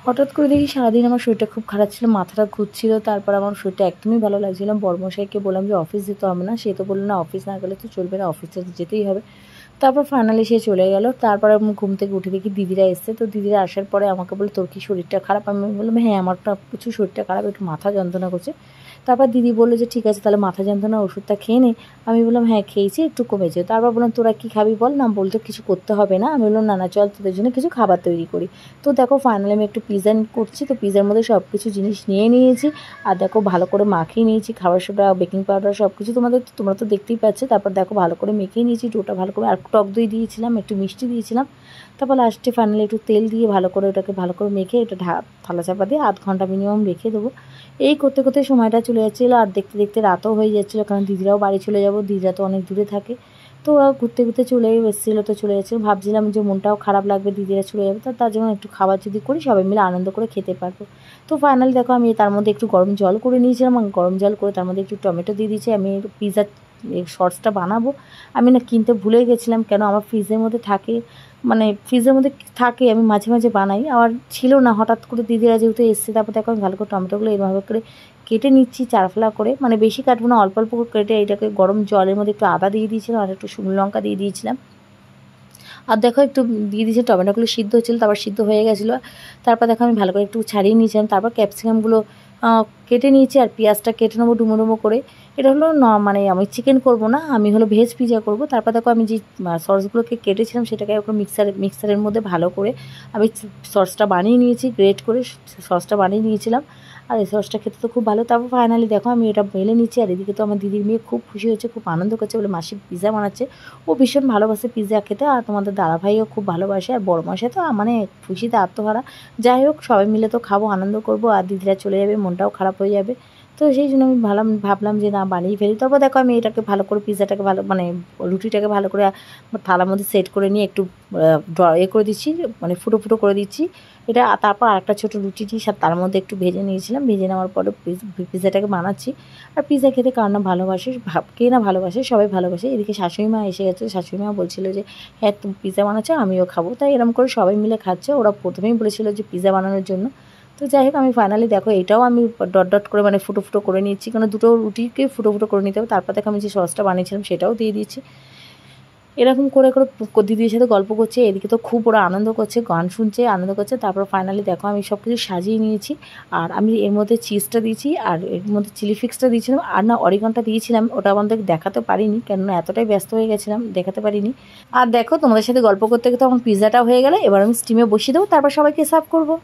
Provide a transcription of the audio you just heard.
হঠাৎ করে দেখি সারাদিন আমার শরীরটা খুব খারাপ ছিল, মাথাটা ঘুরছিল, তারপর আমার শরীরটা একদমই ভালো লাগছিল না। বড়মশাইকে বললাম যে অফিস যেতে হবে না, সে তো বললো না অফিস না গেলে তো চলবে না, অফিসে যেতেই হবে। তারপর ফাইনালি সে চলে গেল। তারপরে আমি ঘুম থেকে উঠে দেখি দিদিরা এসছে, তো দিদিরা আসার পরে আমাকে বলে তোর কি শরীরটা খারাপ? আমি বললাম হ্যাঁ আমারটা কিছু শরীরটা খারাপ, একটু মাথা যন্ত্রণা করছে। তারপর দিদি বললো যে ঠিক আছে তাহলে মাথা যন্ত্রণা ওষুধটা খেয়ে নে। আমি বললাম হ্যাঁ খেয়েছি, একটু কমেছে। তারপর বললাম তোরা কী খাবি বল। না বলতো কিছু করতে হবে না। আমি বললাম না না চল তোদের জন্য কিছু খাবার তৈরি করি। তো দেখো ফাইনালি আমি একটু পিৎজা করছি, তো পিৎজার মধ্যে সব কিছু জিনিস নিয়ে নিয়েছি। আর দেখো ভালো করে মাখিয়ে নিয়েছি, খাবার সোডা বেকিং পাউডার সব কিছু তোমরা তো দেখতেই পাচ্ছ। তারপর দেখো ভালো করে মেখে নিয়েছি ডোটা ভালো করে, আর টক দই দিয়েছিলাম, একটু মিষ্টি দিয়েছিলাম। তারপর লাস্টে ফাইনালি একটু তেল দিয়ে ভালো করে ওটাকে ভালো করে মেখে এটা থালা চাপা দিয়ে আধ ঘন্টা মিনিমাম রেখে দেবো। এই করতে করতে সময়টা চলে যাচ্ছিলো, আর দেখতে দেখতে রাতও হয়ে যাচ্ছিলো, কারণ দিদিরাও বাড়ি চলে যাবো, দিদিরা তো অনেক দূরে থাকে। তো ওরা ঘুরতে ঘুরতে চলেই এসেছিলো, তো চলে যাচ্ছিলো। ভাবছিলাম যে মনটাও খারাপ লাগবে, দিদিরা চলে যাবে, তো তার জন্য একটু খাবার যদি করি সবাই মিলে আনন্দ করে খেতে পারবো। তো ফাইনালি দেখো আমি তার মধ্যে একটু গরম জল করে নিয়েছিলাম, গরম জল করে তার মধ্যে একটু টমেটো দিয়ে দিয়েছি। আমি পিৎজার সসটা বানাবো, আমি না কিনতে ভুলে গেছিলাম, কেন আমার ফ্রিজের মধ্যে থাকে, মানে ফ্রিজের মধ্যে থাকে, আমি মাঝে মাঝে বানাই, আবার ছিল না, হঠাৎ করে দিদিরা যেহেতু এসছে। তারপর দেখো আমি ভালো করে টমেটোগুলো এইভাবে করে কেটে নিচ্ছি চারফালা করে, মানে বেশি কাটবো না, অল্প অল্প করে কেটে এটাকে গরম জলের মধ্যে একটু আদা দিয়ে দিয়েছিলাম আর একটু শুকনো লঙ্কা দিয়ে দিয়েছিলাম। আর দেখো একটু দিয়ে দিয়েছি, টমেটোগুলো সিদ্ধ হচ্ছিলো, তারপর সিদ্ধ হয়ে গেছিলো। তারপর দেখো আমি ভালো করে একটু ছাড়িয়ে নিয়েছিলাম, তারপর ক্যাপসিকামগুলো কেটে নিয়েছি, আর পেঁয়াজটা কেটে নেবো ডুমো ডুমো করে। এটা হলো মানে আমি চিকেন করব না, আমি হলো ভেজ পিৎজা করব। তারপর দেখো আমি যে সসগুলোকে কেটেছিলাম সেটাকে এখন মিক্সারের মধ্যে ভালো করে আমি সসটা বানিয়ে নিয়েছি, গ্রেট করে সসটা বানিয়ে নিয়েছিলাম। আর এই সসটা খেতে তো খুব ভালো। তারপর ফাইনালি দেখো আমি এটা মেলে নিচ্ছি, আর এদিকে তো আমার দিদির মেয়ে খুব খুশি হয়েছে, খুব আনন্দ করছে, বলে মাসি পিৎজা বানাচ্ছে। ও ভীষণ ভালোবাসে পিৎজা খেতে, আর তোমাদের দাদাভাইও খুব ভালোবাসে, আর বড় মাসে তো মানে খুশিতে আত্মহারা। যাই হোক সবাই মিলে তো খাবো, আনন্দ করব, আর দিদিরা চলে যাবে, মনটাও খারাপ হয়ে যাবে। তো সেই জন্য আমি ভাবলাম যে না বানিয়ে ফেলি। তারপর দেখো আমি এটাকে ভালো করে পিৎজাটাকে ভালো মানে রুটিটাকে ভালো করে থালার মধ্যে সেট করে নিয়ে একটু করে দিচ্ছি, মানে ফুটো ফুটো করে দিচ্ছি এটা। তারপর আরেকটা ছোটো রুটি নিয়ে তার মধ্যে একটু ভেজে নিয়েছিলাম, ভেজে নেওয়ার পরে পিৎজাটাকে বানাচ্ছি। আর পিৎজা খেতে কার না ভালোবাসে, কে না ভালোবাসে, সবাই ভালোবাসে। এদিকে শাশুড়ি মা এসে গেছে, শাশুড়ি মা বলছিল যে হ্যাঁ তুমি পিৎজা বানাচ্ছো আমিও খাবো, তাই এরকম করে সবাই মিলে খাচ্ছে। ওরা প্রথমেই বলেছিল যে পিৎজা বানানোর জন্য। তো যাই হোক আমি ফাইনালি দেখো এটাও আমি ডট ডট করে মানে ফুটো ফুটো করে নিচ্ছি, কারণ দুটো রুটিকে ফুটো ফুটো করে নিতে হবে। তারপর দেখো আমি যে সসটা বানিয়েছিলাম সেটাও দিয়ে দিচ্ছি। এরকম করে করে দিদির সাথে গল্প করছে, এদিকে তো খুব ওরা আনন্দ করছে, গান শুনছে, আনন্দ করছে। তারপর ফাইনালি দেখো আমি সব কিছু সাজিয়ে নিয়েছি, আর আমি এর মধ্যে চিজটা দিয়েছি, আর এর মধ্যে চিলি ফ্লেক্সটা দিয়েছিলাম, আর না অরিগানটা দিয়েছিলাম, ওটা আমাদের দেখাতে পারিনি, কেননা এতটাই ব্যস্ত হয়ে গেছিলাম দেখাতে পারিনি। আর দেখো তোমাদের সাথে গল্প করতে করতে আমার পিৎজাটা হয়ে গেলে, এবার আমি স্টিমে বসিয়ে দেবো, তারপর সবাইকে সার্ভ করবো।